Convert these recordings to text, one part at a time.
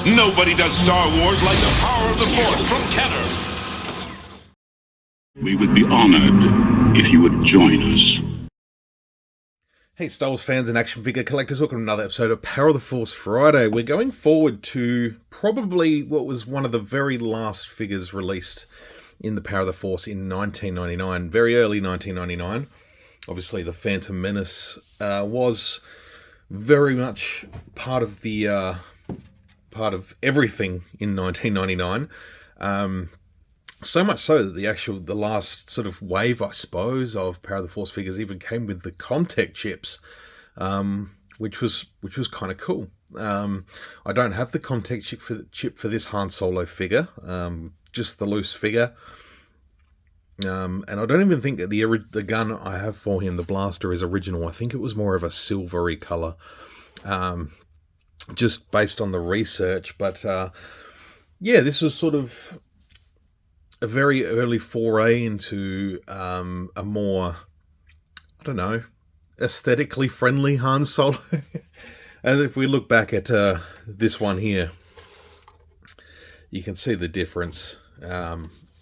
Nobody does Star Wars like the power of the Force from Kenner. We would be honored if you would join us. Hey Star Wars fans and action figure collectors, welcome to another episode of Power of the Force Friday. We're going forward to probably what was one of the very last figures released in the Power of the Force in 1999, very early 1999. Obviously the Phantom Menace was very much part of the part of everything in 1999. So much so that the last sort of wave, I suppose, of Power of the Force figures even came with the Comtech chips, which was kind of cool. I don't have the Comtech chip for this Han Solo figure, just the loose figure. And I don't even think that the gun I have for him, the blaster, is original. I think it was more of a silvery color, just based on the research. But yeah, this was sort of a very early foray into a more, I don't know, aesthetically friendly Han Solo. And if we look back at this one here, you can see the difference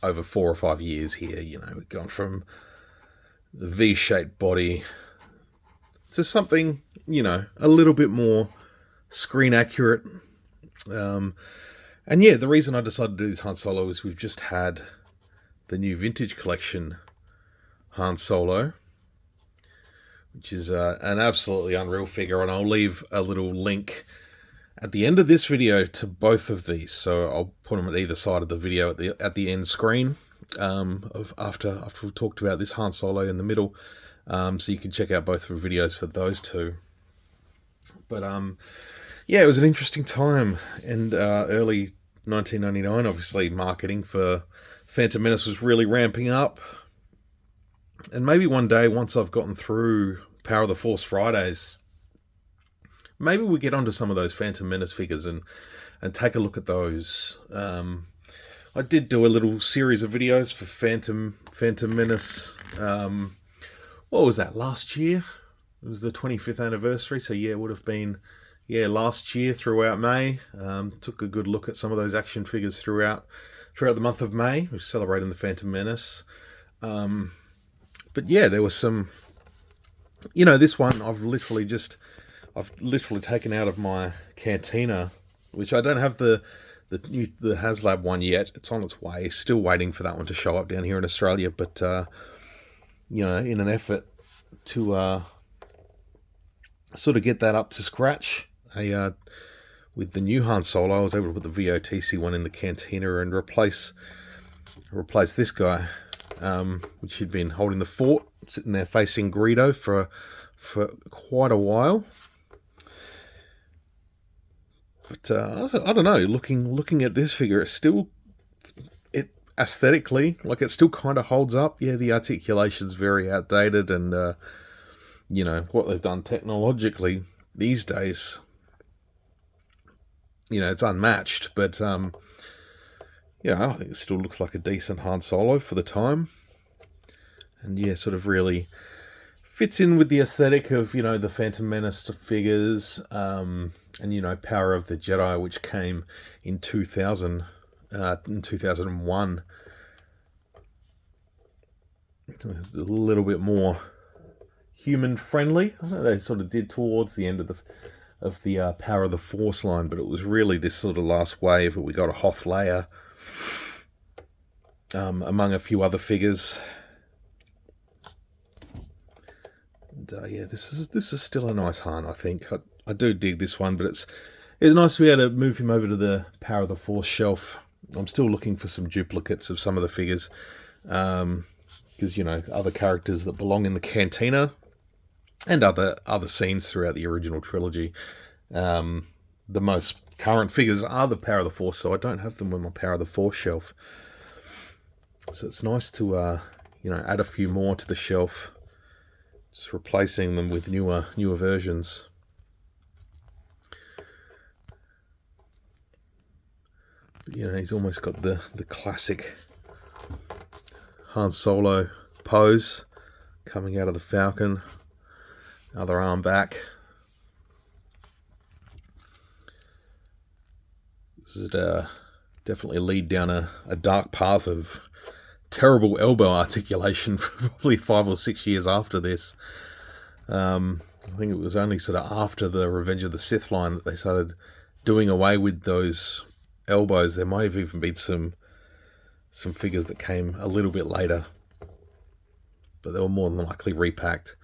over 4 or 5 years here. You know, we've gone from the V-shaped body to something, you know, a little bit more screen accurate. And yeah, the reason I decided to do this Han Solo is we've just had the new vintage collection Han Solo, which is an absolutely unreal figure, and I'll leave a little link at the end of this video to both of these. So I'll put them at either side of the video at the end screen after we've talked about this Han Solo in the middle, so you can check out both of the videos for those two. But yeah, it was an interesting time, and early 1999, obviously marketing for Phantom Menace was really ramping up. And maybe one day, once I've gotten through Power of the Force Fridays, maybe we get onto some of those Phantom Menace figures and take a look at those. I did do a little series of videos for Phantom Menace. What was that, last year? It was the 25th anniversary, so yeah, it would have been last year throughout May. Took a good look at some of those action figures throughout the month of May. We're celebrating the Phantom Menace. But yeah, there was some, you know, this one I've literally taken out of my cantina, which I don't have the HasLab one yet. It's on its way. Still waiting for that one to show up down here in Australia. But you know, in an effort to sort of get that up to scratch, with the new Han Solo, I was able to put the VOTC one in the cantina and replace this guy, which had been holding the fort, sitting there facing Greedo for quite a while. But I don't know. Looking at this figure, it aesthetically, like, it still kind of holds up. Yeah, the articulation's very outdated, and you know what they've done technologically these days, you know, it's unmatched. But yeah, I think it still looks like a decent Han Solo for the time, and yeah, sort of really fits in with the aesthetic of, you know, the Phantom Menace figures, and, you know, Power of the Jedi, which came in 2000, in 2001. It's a little bit more human friendly. I know they sort of did towards the end of the Power of the Force line, but it was really this sort of last wave that we got a Hoth Leia, among a few other figures. And yeah, this is still a nice Han, I think. I do dig this one, but it's nice to be able to move him over to the Power of the Force shelf. I'm still looking for some duplicates of some of the figures, because, you know, other characters that belong in the cantina and other scenes throughout the original trilogy. The most current figures are the Power of the Force, so I don't have them on my Power of the Force shelf. So it's nice to you know, add a few more to the shelf, just replacing them with newer versions. But, you know, he's almost got the classic Han Solo pose coming out of the Falcon. Other arm back. This is definitely lead down a dark path of terrible elbow articulation for probably 5 or 6 years after this. I think it was only sort of after the Revenge of the Sith line that they started doing away with those elbows. There might have even been some figures that came a little bit later, but they were more than likely repacked.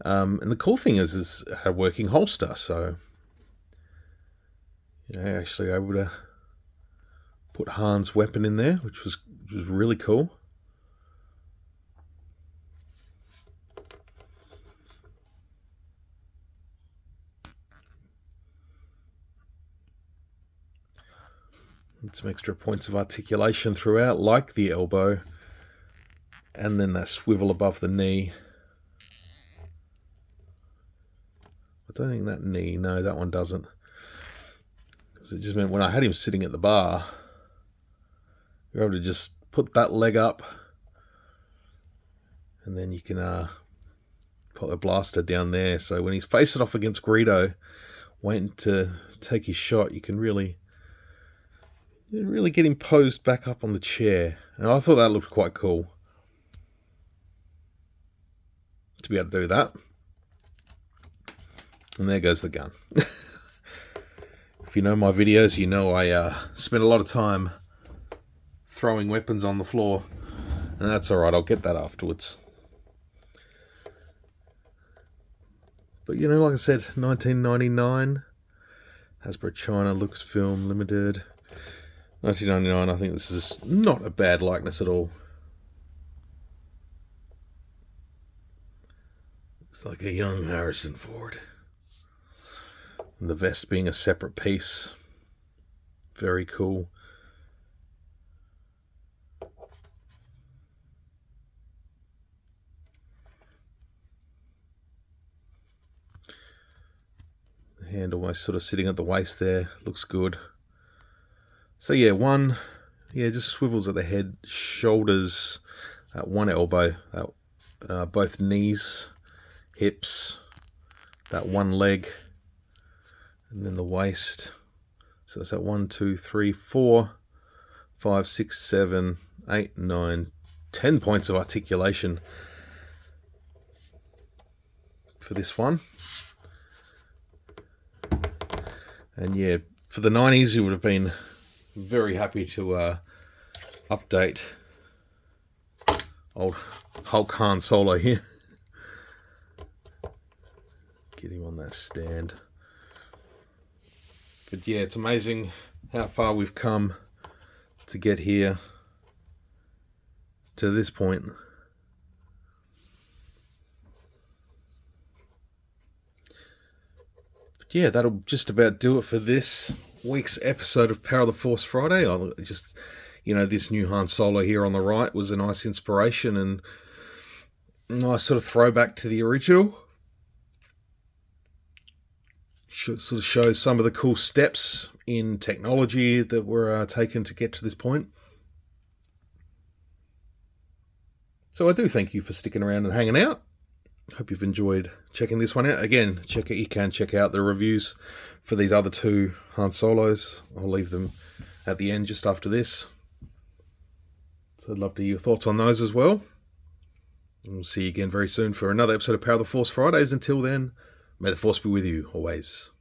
And the cool thing is it had a working holster, so actually able to put Han's weapon in there, which was really cool. And some extra points of articulation throughout, like the elbow, and then that swivel above the knee. I don't think that knee, no, that one doesn't. Because it just meant when I had him sitting at the bar, you're able to just put that leg up, and then you can put a blaster down there. So when he's facing off against Greedo, waiting to take his shot, you can really get him posed back up on the chair. And I thought that looked quite cool to be able to do that. And there goes the gun. If you know my videos, you know I spend a lot of time throwing weapons on the floor. And that's alright, I'll get that afterwards. But like I said, 1999. Hasbro China, Lucasfilm Limited. 1999, I think this is not a bad likeness at all. Looks like a young Harrison Ford. And the vest being a separate piece. Very cool. The hand almost sort of sitting at the waist there. Looks good. So yeah, just swivels at the head, shoulders, one elbow, both knees, hips, that one leg, and then the waist. So it's that 1, 2, 3, 4, 5, 6, 7, 8, 9, 10 points of articulation for this one. And yeah, for the 90s, you would have been very happy to update old Hulk Han Solo here. Get him on that stand. But yeah, it's amazing how far we've come to get here to this point. But yeah, that'll just about do it for this week's episode of Power of the Force Friday. I just, this new Han Solo here on the right was a nice inspiration and nice sort of throwback to the original. Sort of shows some of the cool steps in technology that were taken to get to this point. So I do thank you for sticking around and hanging out. Hope you've enjoyed checking this one out. Again, you can check out the reviews for these other two Han Solos. I'll leave them at the end just after this. So I'd love to hear your thoughts on those as well. And we'll see you again very soon for another episode of Power of the Force Fridays. Until then, may the Force be with you always.